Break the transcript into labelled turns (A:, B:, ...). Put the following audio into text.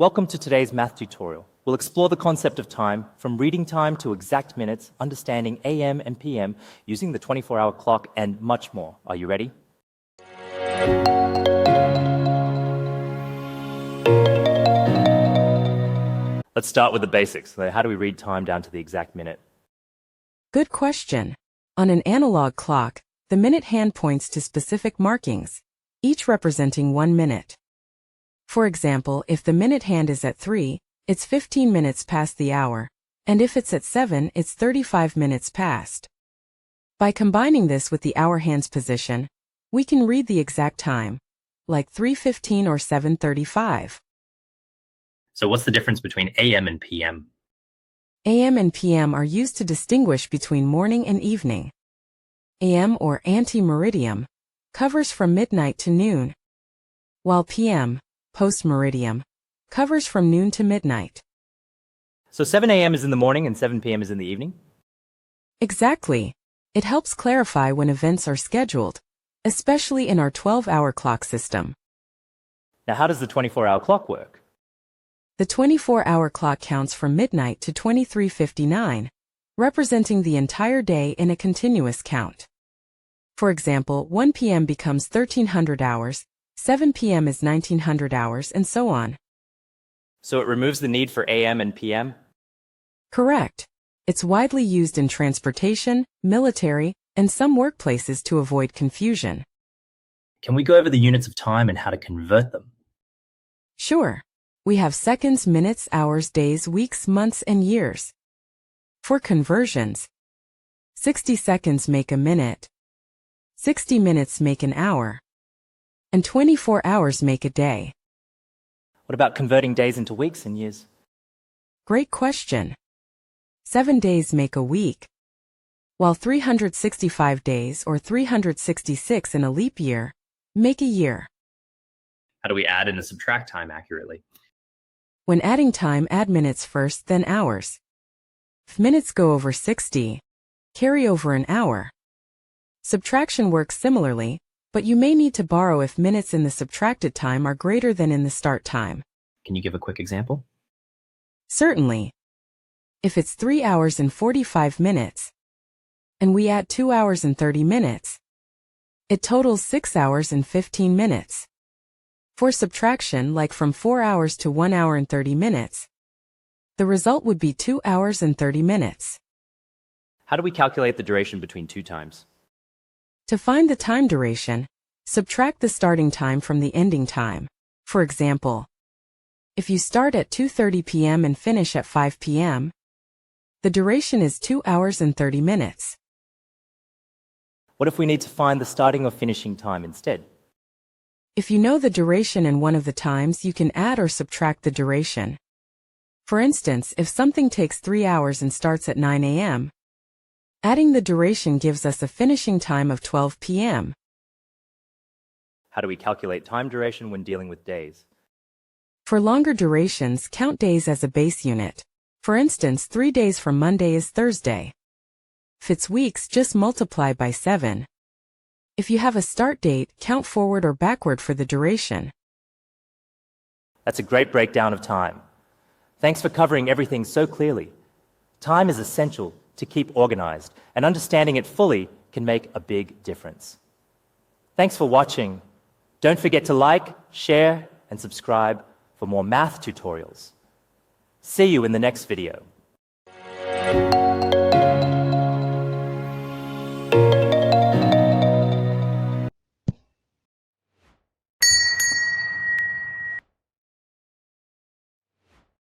A: Welcome to today's math tutorial. We'll explore the concept of time, from reading time to exact minutes, understanding AM and PM, using the 24-hour clock, and much more. Are you ready? Let's start with the basics. How do we read time down to the exact minute?
B: Good question. On an analog clock, the minute hand points to specific markings, each representing 1 minute. For example, if the minute hand is at 3, it's 15 minutes past the hour, and if it's at 7, it's 35 minutes past. By combining this with the hour hand's position, we can read the exact time, like 3:15 or 7:35.
C: So what's the difference between AM and PM?
B: AM and PM are used to distinguish between morning and evening. AM, or ante-meridium, covers from midnight to noon, while PM, post-meridium, covers from noon to midnight.
A: So 7 a.m. is in the morning and 7 p.m. is in the evening?
B: Exactly. It helps clarify when events are scheduled, especially in our 12-hour clock system.
A: Now, how does the 24-hour clock work?
B: The 24-hour clock counts from midnight to 23:59, representing the entire day in a continuous count. For example, 1 p.m. becomes 1300 hours, 7 p.m. is 1900 hours, and so on.
A: So it removes the need for AM and PM?
B: Correct. It's widely used in transportation, military, and some workplaces to avoid confusion.
C: Can we go over the units of time and how to convert them?
B: Sure. We have seconds, minutes, hours, days, weeks, months, and years. For conversions, 60 seconds make a minute, 60 minutes make an hour, and 24 hours make a day.
A: What about converting days into weeks and years?
B: Great question. 7 days make a week, while 365 days, or 366 in a leap year, make a year.
C: How do we add and subtract time accurately?
B: When adding time, add minutes first, then hours. If minutes go over 60, carry over an hour. Subtraction works similarly, but you may need to borrow if minutes in the subtracted time are greater than in the start time.
C: Can you give a quick example?
B: Certainly. If it's 3 hours and 45 minutes, and we add 2 hours and 30 minutes, it totals 6 hours and 15 minutes. For subtraction, like from 4 hours to 1 hour and 30 minutes, the result would be 2 hours and 30 minutes.
A: How do we calculate the duration between two times?
B: To find the time duration, subtract the starting time from the ending time. For example, if you start at 2:30 p.m. and finish at 5 p.m., the duration is 2 hours and 30 minutes.
A: What if we need to find the starting or finishing time instead?
B: If you know the duration in one of the times, you can add or subtract the duration. For instance, if something takes 3 hours and starts at 9 a.m., adding the duration gives us a finishing time of 12 p.m.
A: How do we calculate time duration when dealing with days?
B: For longer durations, count days as a base unit. For instance, 3 days from Monday is Thursday. If it's weeks, just multiply by 7. If you have a start date, count forward or backward for the duration.
A: That's a great breakdown of time. Thanks for covering everything so clearly. Time is essential to keep organized, and understanding it fully can make a big difference. Thanks for watching. Don't forget to like, share, and subscribe for more math tutorials. See you in the next video.